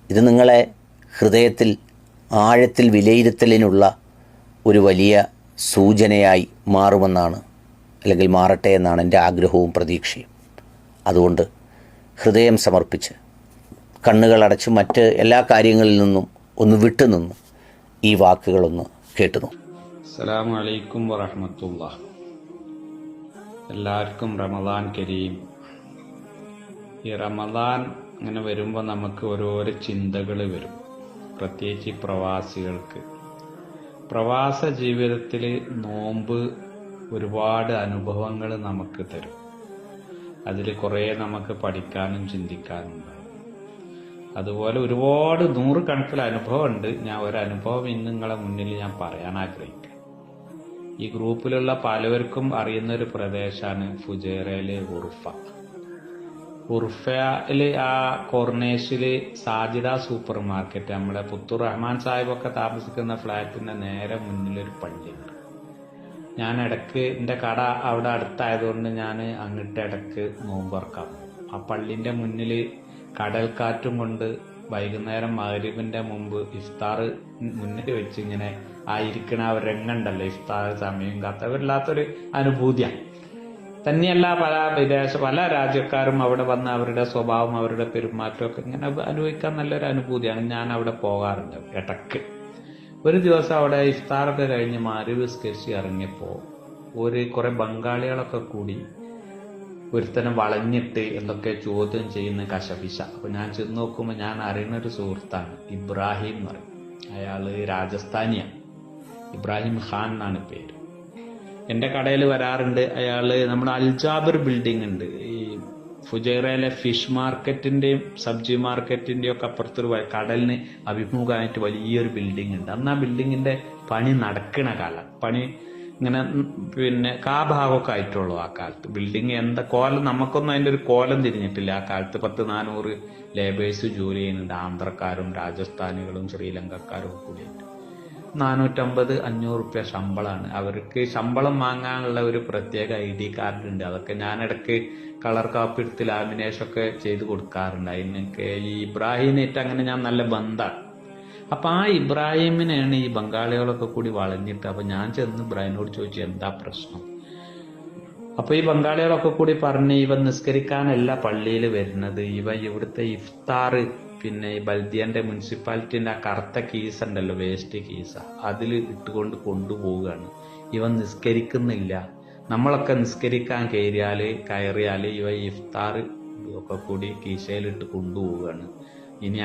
ഇത് നിങ്ങളെ ഹൃദയത്തിൽ ആഴത്തിൽ വിലയിരുത്തലിനുള്ള ഒരു വലിയ സൂചനയായി മാറുമെന്നാണ്, അല്ലെങ്കിൽ മാറട്ടെ എന്നാണ് എൻ്റെ ആഗ്രഹവും പ്രതീക്ഷയും. അതുകൊണ്ട് ഹൃദയം സമർപ്പിച്ച് കണ്ണുകളടച്ച് മറ്റ് എല്ലാ കാര്യങ്ങളിൽ നിന്നും ഒന്ന് വിട്ടുനിന്ന് ഈ വാക്കുകളൊന്ന് കേട്ടുന്നു. അസ്സലാമു അലൈക്കും വറഹ്മത്തുള്ളാഹി. എല്ലാവർക്കും റമദാൻ കരീം. ഈ റമദാൻ ഇങ്ങനെ വരുമ്പോൾ നമുക്ക് ഓരോരോ ചിന്തകൾ വരും, പ്രത്യേകിച്ച് പ്രവാസികൾക്ക്. പ്രവാസ ജീവിതത്തിൽ നോമ്പ് ഒരുപാട് അനുഭവങ്ങൾ നമുക്ക് തരും. അതിൽ കുറേ നമുക്ക് പഠിക്കാനും ചിന്തിക്കാനും ഉണ്ടാവും. അതുപോലെ ഒരുപാട് നൂറുകണക്കിൽ അനുഭവമുണ്ട്. ഞാൻ ഒരനുഭവം ഇന്ന് നിങ്ങളെ മുന്നിൽ ഞാൻ പറയാൻ ആഗ്രഹിക്കാം. ഈ ഗ്രൂപ്പിലുള്ള പലവർക്കും അറിയുന്നൊരു പ്രദേശമാണ് ഫുജൈറയിലെ ഉർഫയില് ആ കോർണേഷില് സാജിദ സൂപ്പർ മാർക്കറ്റ്, നമ്മുടെ പുത്തൂർ റഹ്മാൻ സാഹിബൊക്കെ താമസിക്കുന്ന ഫ്ലാറ്റിന്റെ നേരെ മുന്നിലൊരു പള്ളിയുണ്ട്. ഞാൻ ഇടയ്ക്ക് എൻ്റെ കട അവിടെ അടുത്തായതുകൊണ്ട് ഞാൻ അങ്ങോട്ട് ഇടയ്ക്ക് നോമ്പറക്കാം. ആ പള്ളിൻ്റെ മുന്നിൽ കടൽക്കാറ്റും കൊണ്ട് വൈകുന്നേരം മഗ്‌രിബിന്റെ മുമ്പ് ഇഫ്താർ മുന്നിൽ വെച്ച് ഇങ്ങനെ ആയിരിക്കണ ആ ഒരു രംഗമുണ്ടല്ലോ, ഇഫ്താർ സമയം കാത്ത വല്ലാത്തൊരു അനുഭൂതിയാണ്. തന്നെയല്ല പല രാജ്യക്കാരും അവിടെ വന്ന് അവരുടെ സ്വഭാവം അവരുടെ പെരുമാറ്റമൊക്കെ ഇങ്ങനെ അനുഭവിക്കാൻ നല്ലൊരു അനുഭൂതിയാണ്. ഞാൻ അവിടെ പോകാറുണ്ട് ഇടയ്ക്ക്. ഒരു ദിവസം അവിടെ ഇഫ്താറൊക്കെ കഴിഞ്ഞ് മഗ്‌രിബ് നിസ്കരിച്ച് ഇറങ്ങിയപ്പോൾ കുറെ ബംഗാളികളൊക്കെ കൂടി ഒരുത്തനെ വളഞ്ഞിട്ട് എന്തൊക്കെ ചോദ്യം ചെയ്യുന്ന കശപിശ. അപ്പൊ ഞാൻ ചെന്ന് നോക്കുമ്പോൾ ഞാൻ അറിയുന്ന ഒരു സുഹൃത്താണ്, ഇബ്രാഹിം എന്ന് പറയും. അയാള് രാജസ്ഥാനിയാണ്, ഇബ്രാഹിം ഖാൻ എന്നാണ് പേര്. എന്റെ കടയിൽ വരാറുണ്ട് അയാള്. നമ്മുടെ അൽജാബിർ ബിൽഡിംഗ് ഉണ്ട്, ഈ ഫുജൈറയിലെ ഫിഷ് മാർക്കറ്റിന്റെയും സബ്ജി മാർക്കറ്റിന്റെയും ഒക്കെ അപ്പുറത്തൊരു കടലിന് അഭിമുഖമായിട്ട് വലിയൊരു ബിൽഡിംഗ് ഉണ്ട്. അന്ന് ആ ബിൽഡിങ്ങിന്റെ പണി നടക്കണ കാലം, പണി ഇങ്ങനെ ഭാഗമൊക്കെ ആയിട്ടുള്ളൂ ആ കാലത്ത്. ബിൽഡിങ് എന്താ കോലം, നമുക്കൊന്നും അതിന്റെ ഒരു കോലം തിരിഞ്ഞിട്ടില്ല ആ കാലത്ത്. 400 ലേബേഴ്സ് ജോലി ചെയ്യുന്നുണ്ട്, ആന്ധ്രക്കാരും രാജസ്ഥാനികളും ശ്രീലങ്കക്കാരും കൂടിയിട്ട്. 450-500 റുപ്യ ശമ്പളമാണ് അവർക്ക്. ശമ്പളം വാങ്ങാനുള്ള ഒരു പ്രത്യേക ID കാർഡ് ഉണ്ട്. അതൊക്കെ ഞാൻ ഇടയ്ക്ക് കളർ കാപ്പി എടുത്ത് ലാമിനേഷൻ ഒക്കെ ചെയ്ത് കൊടുക്കാറുണ്ട്. അതിനൊക്കെ ഈ ഇബ്രാഹിമിനായിട്ട് അങ്ങനെ ഞാൻ നല്ല ബന്ധമാണ്. അപ്പൊ ആ ഇബ്രാഹിമിനെയാണ് ഈ ബംഗാളികളൊക്കെ കൂടി വളഞ്ഞിട്ട്. അപ്പൊ ഞാൻ ചെന്ന് ഇബ്രാഹിമിനോട് ചോദിച്ചു എന്താ പ്രശ്നം. അപ്പൊ ഈ ബംഗാളികളൊക്കെ കൂടി പറഞ്ഞ് ഇവൻ നിസ്കരിക്കാനല്ല പള്ളിയിൽ വരുന്നത്, ഇവൻ ഇവിടുത്തെ ഇഫ്താർ ഈ ബൽദിയന്റെ മുനിസിപ്പാലിറ്റിന്റെ ആ കറുത്ത കീസ് ഉണ്ടല്ലോ, വേസ്റ്റ് കീസ, അതിൽ ഇട്ടുകൊണ്ട് കൊണ്ടുപോവുകയാണ്. ഇവൻ നിസ്കരിക്കുന്നില്ല. നമ്മളൊക്കെ നിസ്കരിക്കാൻ കയറിയാല് ഇവ ഇഫ്താർ ഒക്കെ കൂടി കീശയിലിട്ട് കൊണ്ടുപോവുകയാണ്. ഇനി